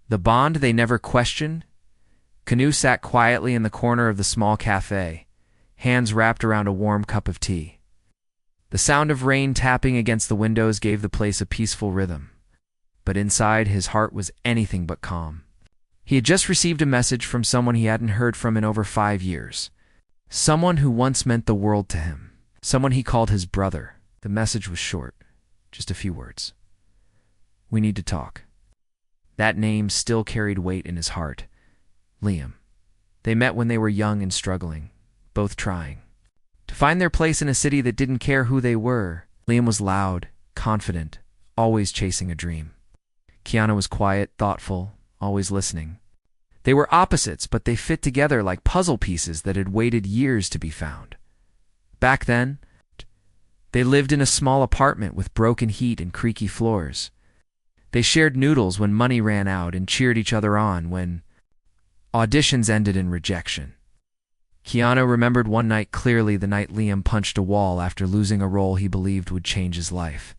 The bond they never questioned? Keanu sat quietly in the corner of the small cafe, hands wrapped around a warm cup of tea. The sound of rain tapping against the windows gave the place a peaceful rhythm, but inside his heart was anything but calm. He had just received a message from someone he hadn't heard from in over 5 years. Someone who once meant the world to him. Someone he called his brother. The message was short, just a few words. "We need to talk." That name still carried weight in his heart. Liam. They met when they were young and struggling, both trying to find their place in a city that didn't care who they were. Liam was loud, confident, always chasing a dream. Keanu was quiet, thoughtful, always listening. They were opposites, but they fit together like puzzle pieces that had waited years to be found. Back then, they lived in a small apartment with broken heat and creaky floors. They shared noodles when money ran out and cheered each other on when auditions ended in rejection. Keanu remembered one night clearly, the night Liam punched a wall after losing a role he believed would change his life.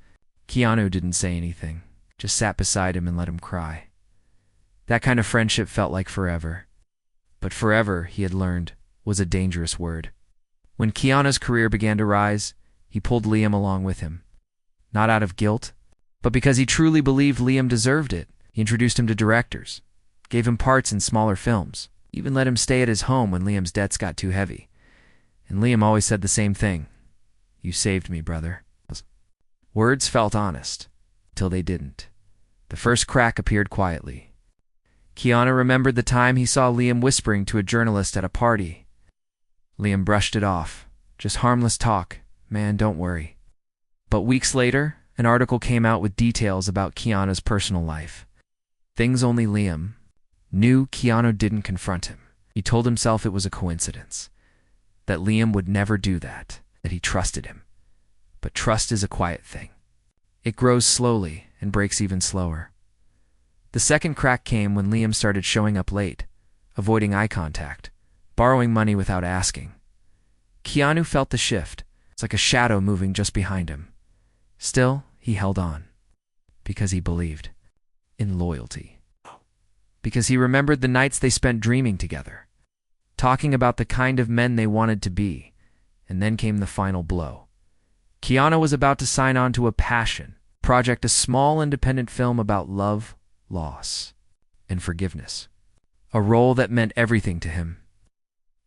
Keanu didn't say anything, just sat beside him and let him cry. That kind of friendship felt like forever. But forever, he had learned, was a dangerous word. When Keanu's career began to rise, he pulled Liam along with him. Not out of guilt, but because he truly believed Liam deserved it. He introduced him to directors, gave him parts in smaller films, even let him stay at his home when Liam's debts got too heavy. And Liam always said the same thing: "You saved me, brother." Words felt honest, till they didn't. The first crack appeared quietly. Keanu remembered the time he saw Liam whispering to a journalist at a party. Liam brushed it off. "Just harmless talk, man, don't worry." But weeks later, an article came out with details about Keanu's personal life. Things only Liam knew. Keanu didn't confront him. He told himself it was a coincidence, that Liam would never do that, that he trusted him. But trust is a quiet thing. It grows slowly and breaks even slower. The second crack came when Liam started showing up late, avoiding eye contact, borrowing money without asking. Keanu felt the shift. It's like a shadow moving just behind him. Still, he held on, because he believed in loyalty. Because he remembered the nights they spent dreaming together, talking about the kind of men they wanted to be. And then came the final blow. Keanu was about to sign on to a passion project, a small independent film about love, loss, and forgiveness. A role that meant everything to him.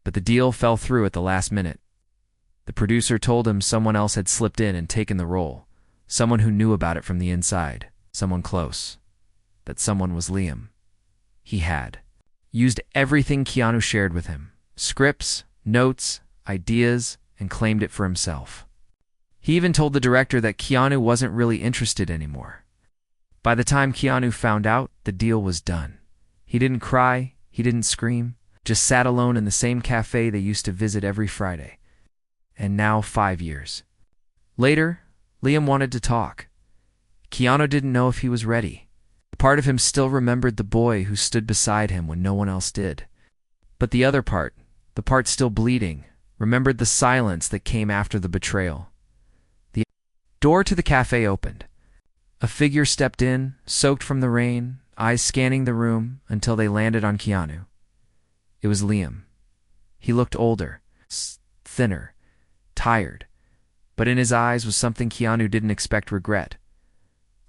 But the deal fell through at the last minute. The producer told him someone else had slipped in and taken the role, someone who knew about it from the inside, someone close. That someone was Liam. He had used everything Keanu shared with him, scripts, notes, ideas, and claimed it for himself. He even told the director that Keanu wasn't really interested anymore. By the time Keanu found out, the deal was done. He didn't cry, he didn't scream, just sat alone in the same cafe they used to visit every Friday. And now 5 years later, Liam wanted to talk. Keanu didn't know if he was ready. Part of him still remembered the boy who stood beside him when no one else did. But the other part, the part still bleeding, remembered the silence that came after the betrayal. The door to the cafe opened. A figure stepped in, soaked from the rain, eyes scanning the room until they landed on Keanu. It was Liam. He looked older, thinner, tired, but in his eyes was something Keanu didn't expect: regret.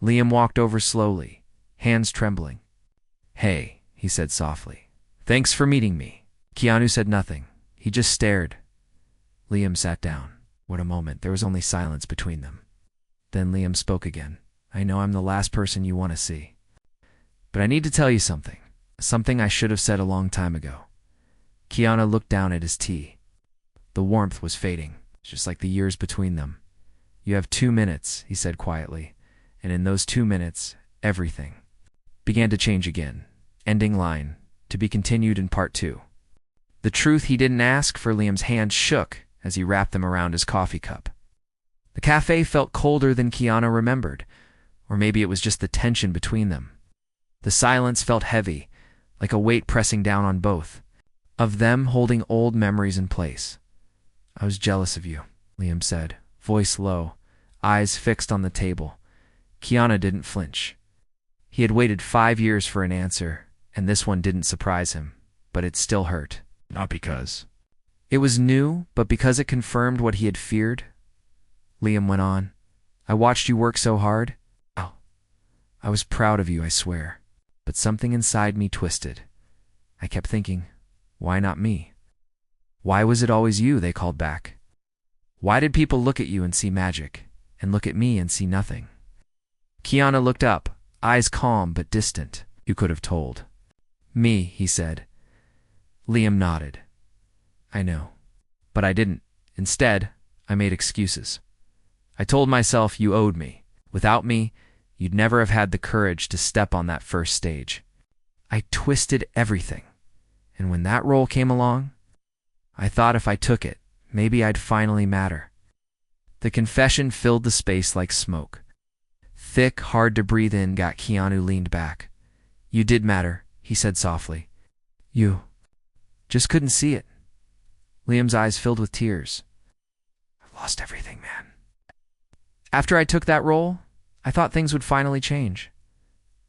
Liam walked over slowly, hands trembling. "Hey," he said softly. "Thanks for meeting me." Keanu said nothing. He just stared. Liam sat down. What a moment. There was only silence between them. Then Liam spoke again. "I know I'm the last person you want to see, but I need to tell you something. Something I should have said a long time ago." Keanu looked down at his tea. The warmth was fading, just like the years between them. "You have 2 minutes," he said quietly, and in those 2 minutes, everything began to change again. Ending line, to be continued in part 2. The truth he didn't ask for. Liam's hand shook as he wrapped them around his coffee cup. The cafe felt colder than Keanu remembered, or maybe it was just the tension between them. The silence felt heavy, like a weight pressing down on both of them, holding old memories in place. "I was jealous of you," Liam said, voice low, eyes fixed on the table. Keanu didn't flinch. He had waited 5 years for an answer, and this one didn't surprise him, but it still hurt. Not because it was new, but because it confirmed what he had feared. Liam went on. I watched you work so hard. Oh, I was proud of you, I swear. But something inside me twisted. I kept thinking, why not me? Why was it always you, they called back. Why did people look at you and see magic, and look at me and see nothing? Keanu looked up, eyes calm but distant. You could have told. Me, he said. Liam nodded. I know. But I didn't. Instead, I made excuses. I told myself you owed me. Without me, you'd never have had the courage to step on that first stage. I twisted everything. And when that role came along, I thought if I took it, maybe I'd finally matter. The confession filled the space like smoke. Thick, hard to breathe in got Keanu leaned back. You did matter, he said softly. You just couldn't see it. Liam's eyes filled with tears. I've lost everything, man. After I took that role, I thought things would finally change.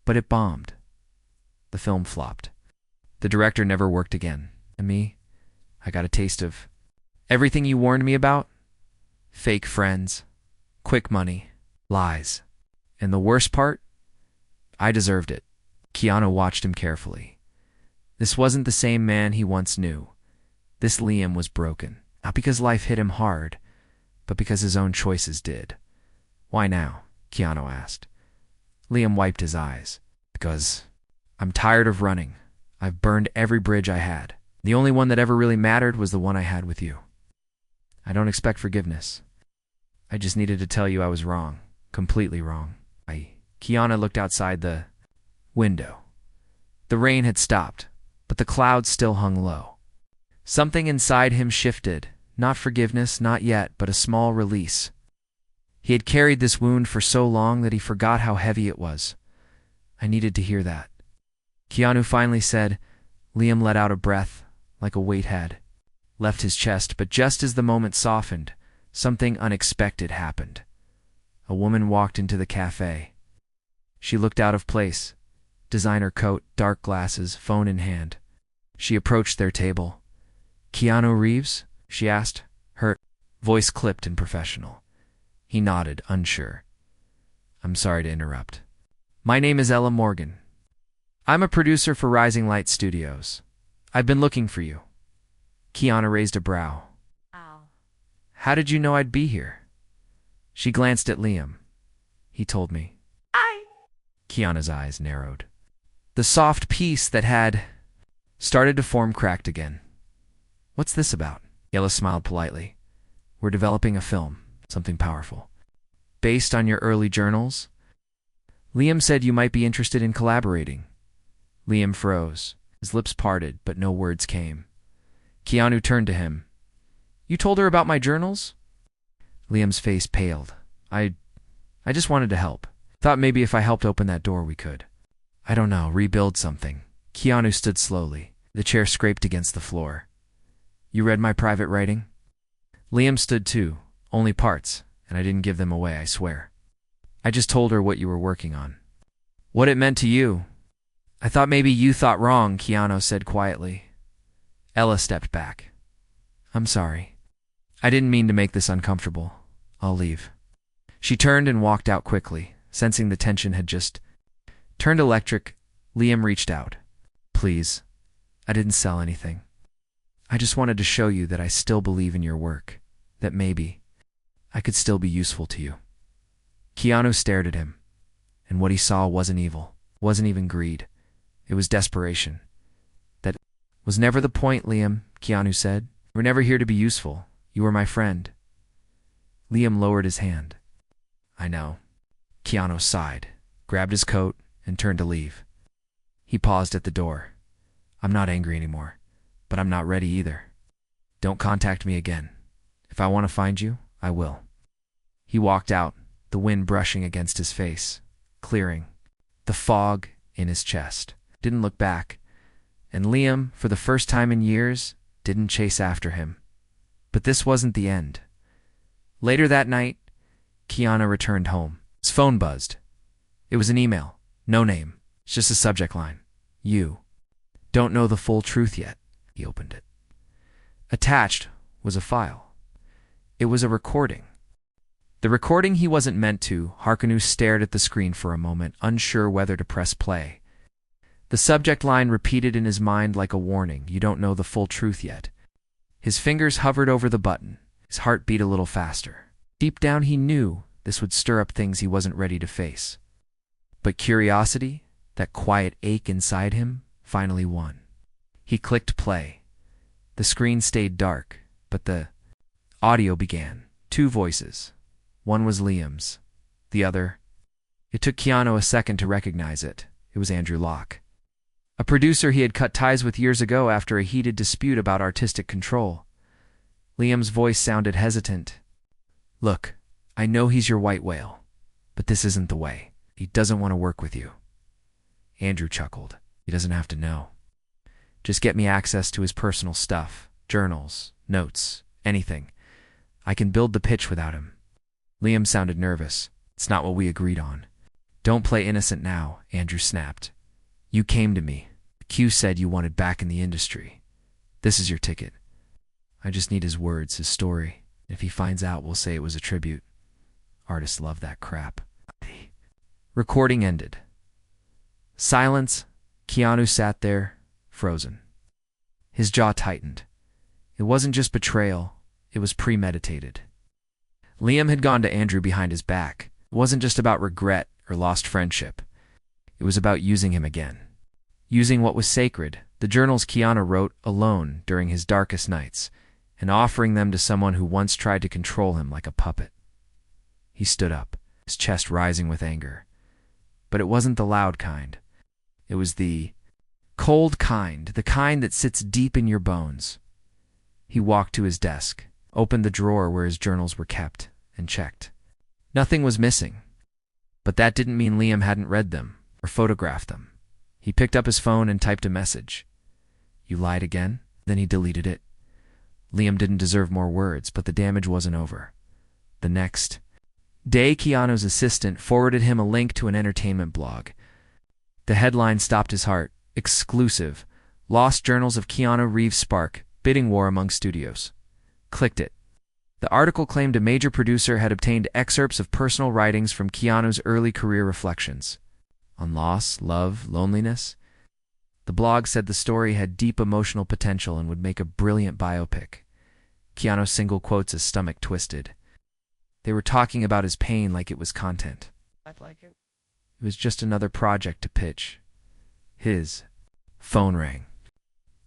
But it bombed. The film flopped. The director never worked again. And me, I got a taste of everything you warned me about. Fake friends, quick money, lies. And the worst part? I deserved it. Keanu watched him carefully. This wasn't the same man he once knew. This Liam was broken. Not because life hit him hard, but because his own choices did. Why now? Keanu asked. Liam wiped his eyes. Because I'm tired of running. I've burned every bridge I had. The only one that ever really mattered was the one I had with you. I don't expect forgiveness. I just needed to tell you I was wrong. Completely wrong. Keanu looked outside the window. The rain had stopped, but the clouds still hung low. Something inside him shifted. Not forgiveness, not yet, but a small release. He had carried this wound for so long that he forgot how heavy it was. I needed to hear that. Keanu finally said. Liam let out a breath, like a weight had left his chest, but just as the moment softened, something unexpected happened. A woman walked into the cafe. She looked out of place. Designer coat, dark glasses, phone in hand. She approached their table. Keanu Reeves? She asked. Her voice clipped and professional. He nodded, unsure. I'm sorry to interrupt. My name is Ella Morgan. I'm a producer for Rising Light Studios. I've been looking for you. Keanu raised a brow. Ow. How did you know I'd be here? She glanced at Liam. He told me. Keanu's eyes narrowed. The soft peace that had started to form cracked again. What's this about? Ella smiled politely. We're developing a film, something powerful. Based on your early journals? Liam said you might be interested in collaborating. Liam froze. His lips parted, but no words came. Keanu turned to him. You told her about my journals? Liam's face paled. I just wanted to help. Thought maybe if I helped open that door we could. I don't know, rebuild something. Keanu stood slowly. The chair scraped against the floor. You read my private writing? Liam stood too. Only parts, and I didn't give them away, I swear. I just told her what you were working on. What it meant to you. I thought maybe you thought wrong, Keanu said quietly. Ella stepped back. I'm sorry. I didn't mean to make this uncomfortable. I'll leave. She turned and walked out quickly. Sensing the tension had just turned electric, Liam reached out. Please, I didn't sell anything. I just wanted to show you that I still believe in your work, that maybe I could still be useful to you. Keanu stared at him, and what he saw wasn't evil, wasn't even greed. It was desperation. That was never the point, Liam, Keanu said. We're never here to be useful. You were my friend. Liam lowered his hand. I know. Keanu sighed, grabbed his coat, and turned to leave. He paused at the door. I'm not angry anymore, but I'm not ready either. Don't contact me again. If I want to find you, I will. He walked out, the wind brushing against his face, clearing. The fog in his chest. Didn't look back, and Liam, for the first time in years, didn't chase after him. But this wasn't the end. Later that night, Keanu returned home. His phone buzzed. It was an email. No name. It's just a subject line. You don't know the full truth yet. He opened it. Attached was a file. It was a recording. The recording he wasn't meant to. Harkanu stared at the screen for a moment, unsure whether to press play. The subject line repeated in his mind like a warning. You don't know the full truth yet. His fingers hovered over the button. His heart beat a little faster. Deep down he knew this would stir up things he wasn't ready to face. But curiosity, that quiet ache inside him, finally won. He clicked play. The screen stayed dark, but the audio began. 2 voices. One was Liam's. The other... It took Keanu a second to recognize it. It was Andrew Locke. A producer he had cut ties with years ago after a heated dispute about artistic control. Liam's voice sounded hesitant. Look, I know he's your white whale, but this isn't the way. He doesn't want to work with you. Andrew chuckled. He doesn't have to know. Just get me access to his personal stuff, journals, notes, anything. I can build the pitch without him. Liam sounded nervous. It's not what we agreed on. Don't play innocent now, Andrew snapped. You came to me. Q said you wanted back in the industry. This is your ticket. I just need his words, his story. If he finds out, we'll say it was a tribute. Artists love that crap. Recording ended. Silence. Keanu sat there, frozen. His jaw tightened. It wasn't just betrayal. It was premeditated. Liam had gone to Andrew behind his back. It wasn't just about regret or lost friendship. It was about using him again. Using what was sacred, the journals Keanu wrote alone during his darkest nights, and offering them to someone who once tried to control him like a puppet. He stood up, his chest rising with anger. But it wasn't the loud kind. It was the cold kind, the kind that sits deep in your bones. He walked to his desk, opened the drawer where his journals were kept, and checked. Nothing was missing. But that didn't mean Liam hadn't read them or photographed them. He picked up his phone and typed a message. You lied again? Then he deleted it. Liam didn't deserve more words, but the damage wasn't over. The next day, Keanu's assistant forwarded him a link to an entertainment blog. The headline stopped his heart. Exclusive. Lost Journals of Keanu Reeves spark bidding war among studios. Clicked it. The article claimed a major producer had obtained excerpts of personal writings from Keanu's early career reflections on loss, love, loneliness. The blog said the story had deep emotional potential and would make a brilliant biopic. Keanu's single quotes his stomach twisted. They were talking about his pain like it was content. I'd like it. It was just another project to pitch. His phone rang.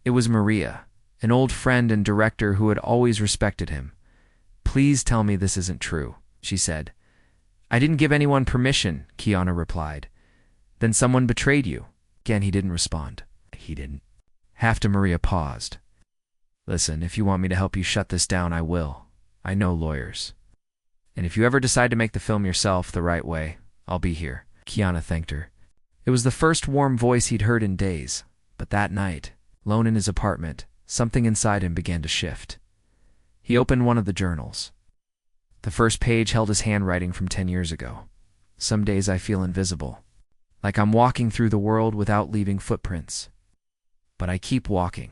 It was Maria, an old friend and director who had always respected him. Please tell me this isn't true, she said. I didn't give anyone permission, Keanu replied. Then someone betrayed you. Again, he didn't respond. He didn't. After Maria paused. Listen, if you want me to help you shut this down, I will. I know lawyers. And if you ever decide to make the film yourself the right way, I'll be here. Keanu thanked her. It was the first warm voice he'd heard in days, but that night, alone in his apartment, something inside him began to shift. He opened one of the journals. The first page held his handwriting from 10 years ago. Some days I feel invisible, like I'm walking through the world without leaving footprints. But I keep walking.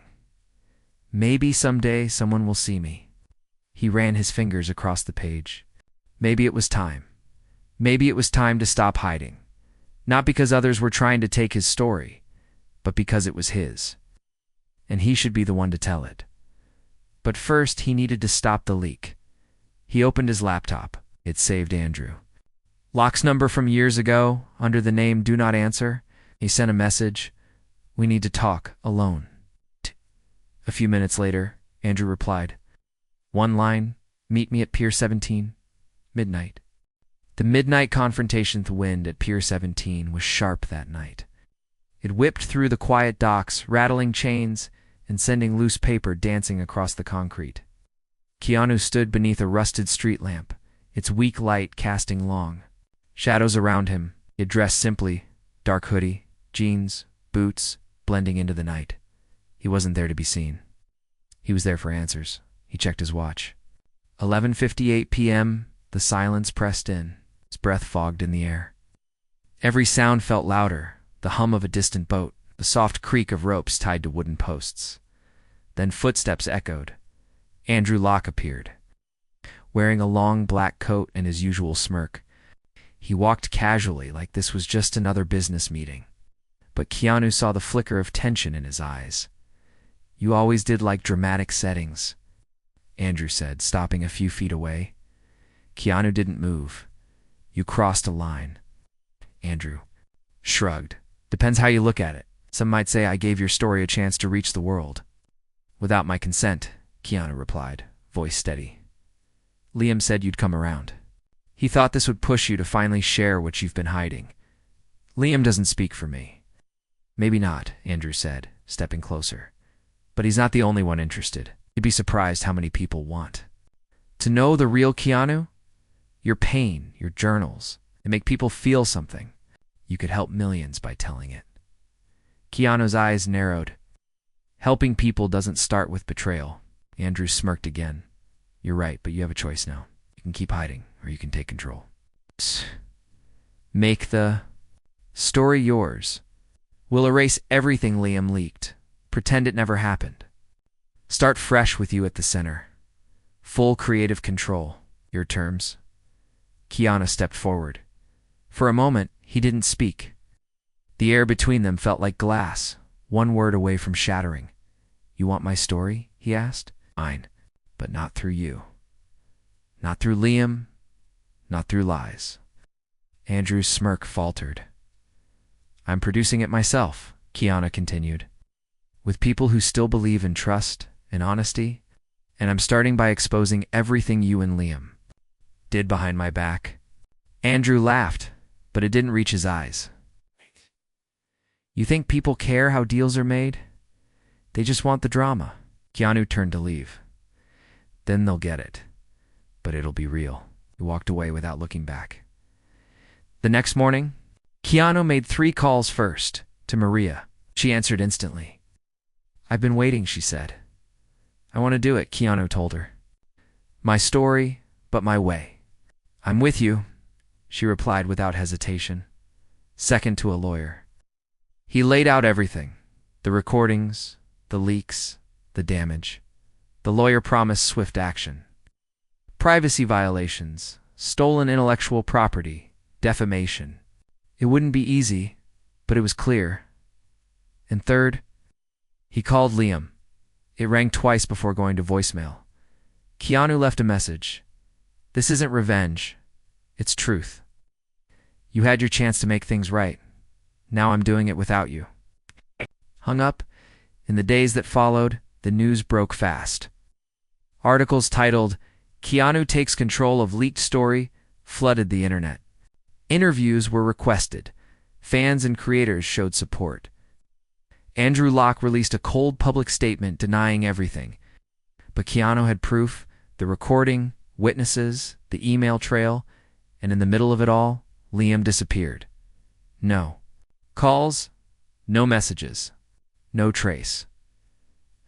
Maybe someday someone will see me. He ran his fingers across the page. Maybe it was time. Maybe it was time to stop hiding. Not because others were trying to take his story, but because it was his. And he should be the one to tell it. But first, he needed to stop the leak. He opened his laptop. It saved Andrew. Locke's number from years ago, under the name Do Not Answer. He sent a message. We need to talk, alone. A few minutes later, Andrew replied. One line, meet me at Pier 17, midnight. The midnight confrontation with the wind at Pier 17 was sharp that night. It whipped through the quiet docks, rattling chains and sending loose paper dancing across the concrete. Keanu stood beneath a rusted street lamp, its weak light casting long shadows around him. He had dressed simply, dark hoodie, jeans, boots, blending into the night. He wasn't there to be seen. He was there for answers. He checked his watch. 11:58 p.m., the silence pressed in, his breath fogged in the air. Every sound felt louder, the hum of a distant boat, the soft creak of ropes tied to wooden posts. Then footsteps echoed. Andrew Locke appeared, wearing a long black coat and his usual smirk. He walked casually, like this was just another business meeting. But Keanu saw the flicker of tension in his eyes. "You always did like dramatic settings," Andrew said, stopping a few feet away. Keanu didn't move. "You crossed a line." Andrew shrugged. "Depends how you look at it. Some might say I gave your story a chance to reach the world." "Without my consent," Keanu replied, voice steady. "Liam said you'd come around. He thought this would push you to finally share what you've been hiding. Liam doesn't speak for me." "Maybe not," Andrew said, stepping closer. "But he's not the only one interested. You'd be surprised how many people want to know the real Keanu. Your pain, your journals, they make people feel something. You could help millions by telling it." Keanu's eyes narrowed. "Helping people doesn't start with betrayal." Andrew smirked again. "You're right, but you have a choice now. You can keep hiding, or you can take control. Make the story yours. We'll erase everything Liam leaked. Pretend it never happened. Start fresh with you at the center. Full creative control. Your terms." Keanu stepped forward. For a moment, he didn't speak. The air between them felt like glass, one word away from shattering. "You want my story?" he asked. "Fine, but not through you. Not through Liam, not through lies." Andrew's smirk faltered. "I'm producing it myself," Keanu continued, "with people who still believe in trust and honesty, and I'm starting by exposing everything you and Liam did behind my back." Andrew laughed, but it didn't reach his eyes. "You think people care how deals are made? They just want the drama." Keanu turned to leave. "Then they'll get it. But it'll be real." He walked away without looking back. The next morning, Keanu made 3 calls first, to Maria. She answered instantly. "I've been waiting," she said. "I want to do it," Keanu told her. "My story, but my way." "I'm with you," she replied without hesitation. Second to a lawyer. He laid out everything, the recordings, the leaks, the damage. The lawyer promised swift action. Privacy violations, stolen intellectual property, defamation. It wouldn't be easy, but it was clear. And third, he called Liam. It rang twice before going to voicemail. Keanu left a message. "This isn't revenge. It's truth. You had your chance to make things right. Now I'm doing it without you." Hung up. In the days that followed, the news broke fast. Articles titled, "Keanu Takes Control of Leaked Story," flooded the internet. Interviews were requested. Fans and creators showed support. Andrew Locke released a cold public statement denying everything. But Keanu had proof, the recording, witnesses, the email trail, and in the middle of it all, Liam disappeared. No calls, no messages, no trace.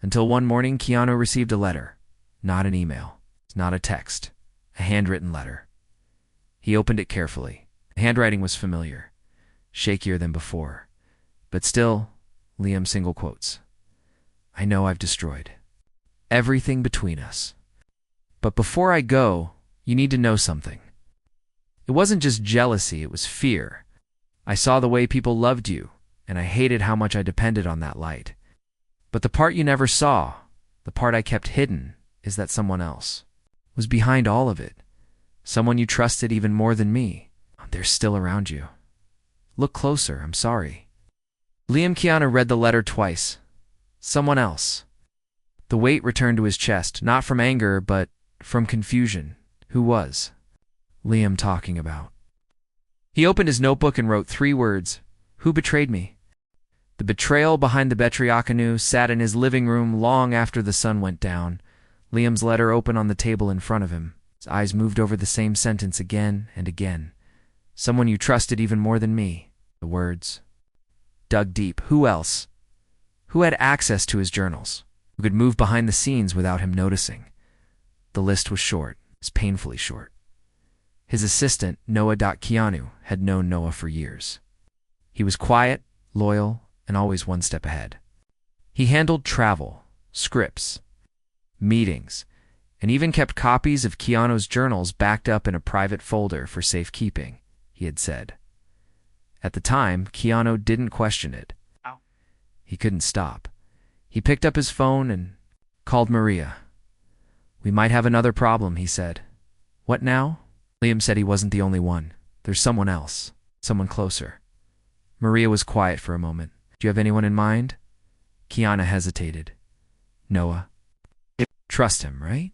Until one morning, Keanu received a letter. Not an email, not a text, a handwritten letter. He opened it carefully. The handwriting was familiar, shakier than before. But still, Liam single quotes. "I know I've destroyed everything between us. But before I go, you need to know something. It wasn't just jealousy, it was fear. I saw the way people loved you, and I hated how much I depended on that light. But the part you never saw, the part I kept hidden, is that someone else was behind all of it. Someone you trusted even more than me. They're still around you. Look closer, I'm sorry." Liam Keanu read the letter twice. Someone else. The weight returned to his chest, not from anger, but from confusion. Who was Liam talking about? He opened his notebook and wrote 3 words. Who betrayed me? The betrayal behind the betrayal sat in his living room long after the sun went down. Liam's letter open on the table in front of him. His eyes moved over the same sentence again and again. Someone you trusted even more than me. The words dug deep. Who else? Who had access to his journals? Who could move behind the scenes without him noticing? The list was short. It was painfully short. His assistant, Noah Keanu, had known Noah for years. He was quiet, loyal, and always one step ahead. He handled travel, scripts, meetings, and even kept copies of Keanu's journals backed up in a private folder for safekeeping, he had said. At the time, Keanu didn't question it. He couldn't stop. He picked up his phone and called Maria. "We might have another problem," he said. "What now?" Liam said he wasn't the only one. "There's someone else, someone closer." Maria was quiet for a moment. "Do you have anyone in mind?" Keanu hesitated. "Noah." "Trust him, right?"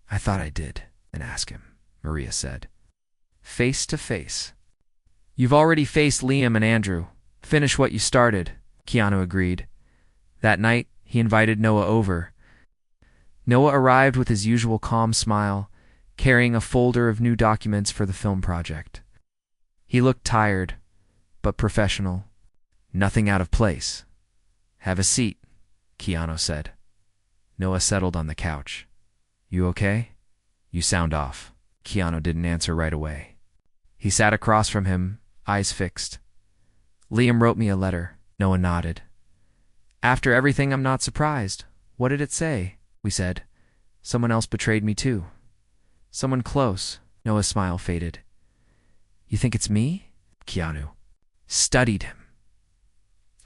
"I thought I did." "And ask him," Maria said. "Face to face." "You've already faced Liam and Andrew. Finish what you started," Keanu agreed. That night, he invited Noah over. Noah arrived with his usual calm smile, carrying a folder of new documents for the film project. He looked tired, but professional. Nothing out of place. "Have a seat," Keanu said. Noah settled on the couch. "You okay?" "You sound off." Keanu didn't answer right away. He sat across from him, eyes fixed. "Liam wrote me a letter." Noah nodded. "After everything, I'm not surprised. What did it say?" We said. "Someone else betrayed me too." "Someone close." Noah's smile faded. "You think it's me?" Keanu studied him.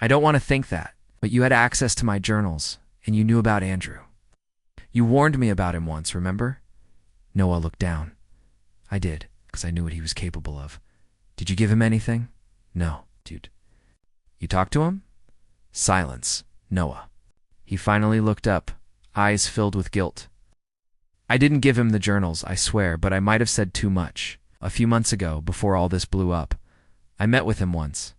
"I don't want to think that, but you had access to my journals, and you knew about Andrew. You warned me about him once, remember?" Noah looked down. "I did, because I knew what he was capable of." "Did you give him anything?" "No, dude." "You talked to him?" Silence. Noah. He finally looked up, eyes filled with guilt. "I didn't give him the journals, I swear, but I might have said too much. A few months ago, before all this blew up, I met with him once.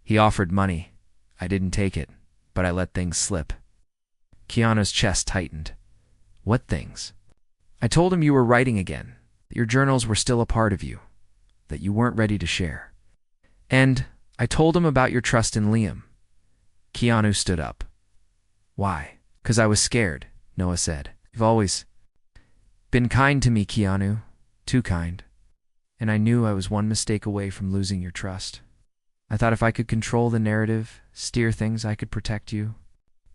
He offered money. I didn't take it, but I let things slip." Keanu's chest tightened. "What things?" "I told him you were writing again, that your journals were still a part of you, that you weren't ready to share. And I told him about your trust in Liam." Keanu stood up. "Why?" "'Cause I was scared," Noah said. "You've always been kind to me, Keanu. Too kind. And I knew I was one mistake away from losing your trust. I thought if I could control the narrative, steer things, I could protect you.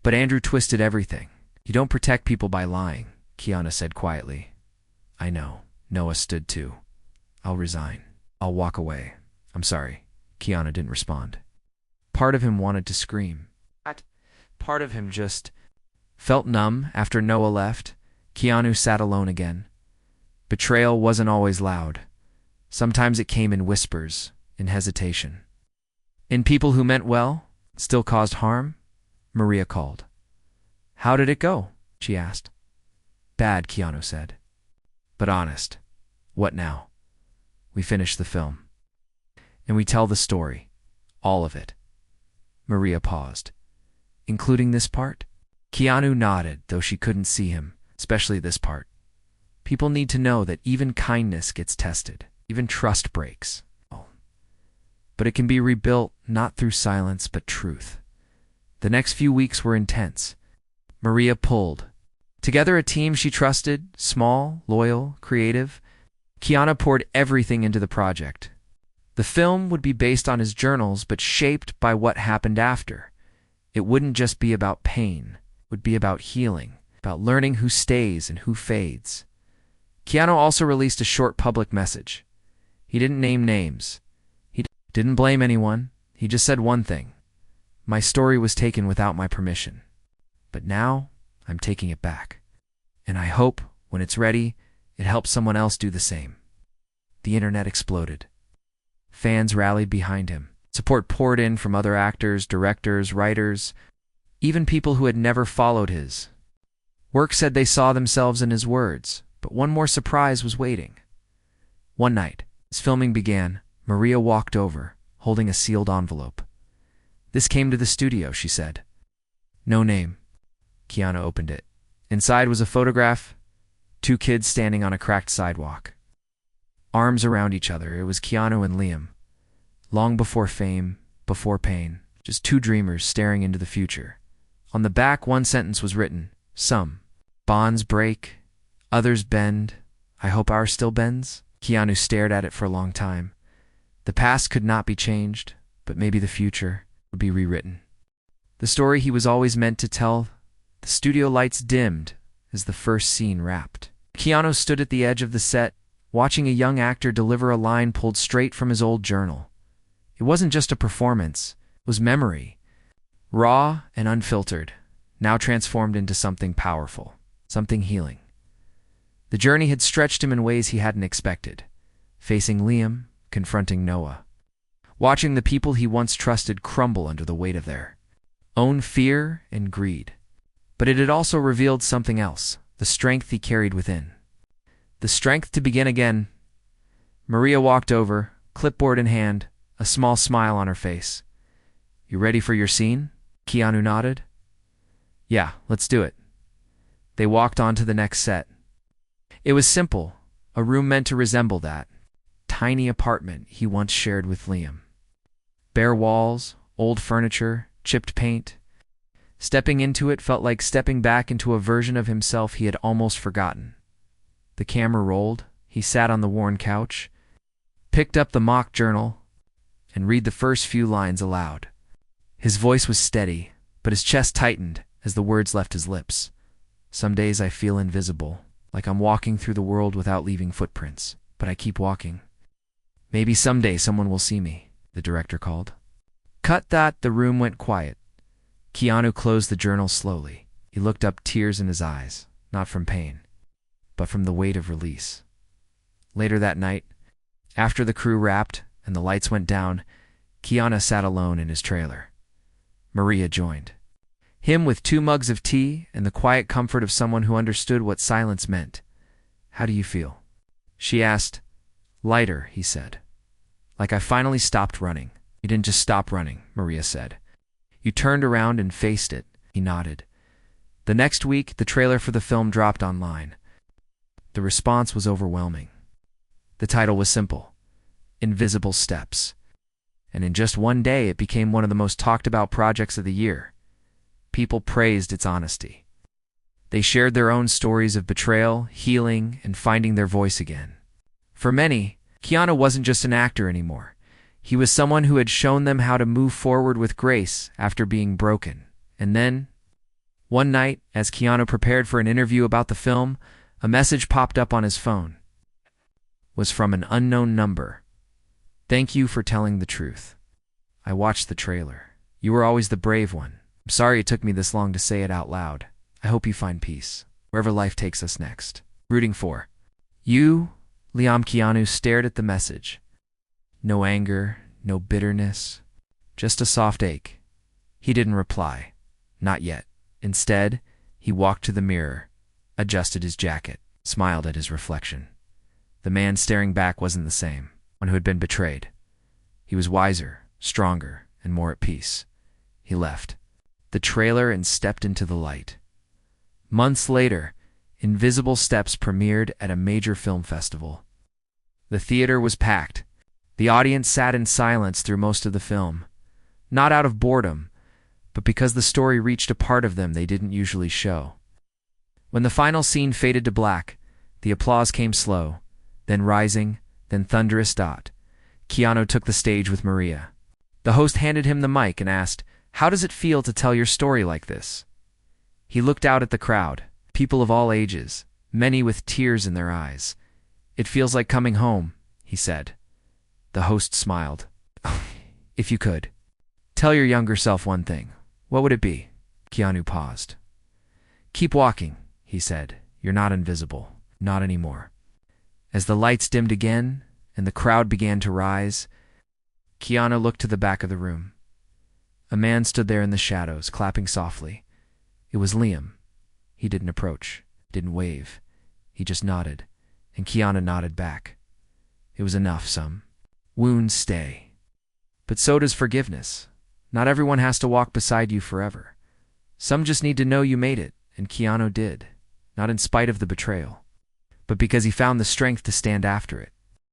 But Andrew twisted everything. You don't protect people by lying," Keanu said quietly. "I know." Noah stood too. "I'll resign. I'll walk away. I'm sorry." Keanu didn't respond. Part of him wanted to scream. Part of him just felt numb after Noah left. Keanu sat alone again. Betrayal wasn't always loud. Sometimes it came in whispers, in hesitation. In people who meant well, still caused harm. Maria called. "How did it go?" she asked. "Bad," Keanu said. "But honest." "What now?" "We finish the film. And we tell the story. All of it." Maria paused. "Including this part?" Keanu nodded, though she couldn't see him, especially this part. "People need to know that even kindness gets tested. Even trust breaks. But it can be rebuilt, not through silence, but truth." The next few weeks were intense. Maria pulled together a team she trusted, small, loyal, creative. Keanu poured everything into the project. The film would be based on his journals, but shaped by what happened after. It wouldn't just be about pain. It would be about healing, about learning who stays and who fades. Keanu also released a short public message. He didn't name names. He didn't blame anyone. He just said one thing. "My story was taken without my permission. But now, I'm taking it back. And I hope, when it's ready, it helps someone else do the same." The internet exploded. Fans rallied behind him. Support poured in from other actors, directors, writers, even people who had never followed his work said they saw themselves in his words, but one more surprise was waiting. One night, as filming began, Maria walked over, holding a sealed envelope. "This came to the studio," she said. "No name." Keanu opened it. Inside was a photograph, two kids standing on a cracked sidewalk. Arms around each other, it was Keanu and Liam. Long before fame, before pain, just two dreamers staring into the future. On the back, one sentence was written. Some bonds break, others bend. I hope ours still bends. Keanu stared at it for a long time. The past could not be changed, but maybe the future would be rewritten. The story he was always meant to tell. The studio lights dimmed as the first scene wrapped. Keanu stood at the edge of the set, watching a young actor deliver a line pulled straight from his old journal. It wasn't just a performance, it was memory, raw and unfiltered, now transformed into something powerful, something healing. The journey had stretched him in ways he hadn't expected, facing Liam, confronting Noah, watching the people he once trusted crumble under the weight of their own fear and greed. But it had also revealed something else, the strength he carried within. The strength to begin again. Maria walked over, clipboard in hand, a small smile on her face. "You ready for your scene?" Keanu nodded. "Yeah, let's do it." They walked on to the next set. It was simple, a room meant to resemble that tiny apartment he once shared with Liam. Bare walls, old furniture, chipped paint. Stepping into it felt like stepping back into a version of himself he had almost forgotten. The camera rolled, he sat on the worn couch, picked up the mock journal, and read the first few lines aloud. His voice was steady, but his chest tightened as the words left his lips. "Some days I feel invisible, like I'm walking through the world without leaving footprints, but I keep walking. Maybe someday someone will see me," the director called. Cut that. The room went quiet. Keanu closed the journal slowly. He looked up, tears in his eyes, not from pain, but from the weight of release. Later that night, after the crew wrapped and the lights went down, Keanu sat alone in his trailer. Maria joined him with 2 mugs of tea and the quiet comfort of someone who understood what silence meant. "How do you feel?" she asked. "Lighter," he said. "Like I finally stopped running." "You didn't just stop running," Maria said. "You turned around and faced it," he nodded. The next week, the trailer for the film dropped online. The response was overwhelming. The title was simple, Invisible Steps. And in just one day, it became one of the most talked about projects of the year. People praised its honesty. They shared their own stories of betrayal, healing, and finding their voice again. For many, Keanu wasn't just an actor anymore. He was someone who had shown them how to move forward with grace after being broken. And then, one night, as Keanu prepared for an interview about the film, a message popped up on his phone. It was from an unknown number. "Thank you for telling the truth. I watched the trailer. You were always the brave one. I'm sorry it took me this long to say it out loud. I hope you find peace, wherever life takes us next. Rooting for you." Liam. Keanu stared at the message. No anger, no bitterness, just a soft ache. He didn't reply. Not yet. Instead, he walked to the mirror, adjusted his jacket, smiled at his reflection. The man staring back wasn't the same, one who had been betrayed. He was wiser, stronger, and more at peace. He left the trailer and stepped into the light. Months later, Invisible Steps premiered at a major film festival. The theater was packed. The audience sat in silence through most of the film, not out of boredom, but because the story reached a part of them they didn't usually show. When the final scene faded to black, the applause came slow, then rising, then thunderous. Keanu took the stage with Maria. The host handed him the mic and asked, "How does it feel to tell your story like this?" He looked out at the crowd, people of all ages, many with tears in their eyes. "It feels like coming home," he said. The host smiled. "If you could tell your younger self one thing, what would it be?" Keanu paused. "Keep walking," he said. "You're not invisible. Not anymore." As the lights dimmed again and the crowd began to rise, Keanu looked to the back of the room. A man stood there in the shadows, clapping softly. It was Liam. He didn't approach, didn't wave. He just nodded, and Keanu nodded back. It was enough. Some wounds stay. But so does forgiveness. Not everyone has to walk beside you forever. Some just need to know you made it, and Keanu did, not in spite of the betrayal, but because he found the strength to stand after it.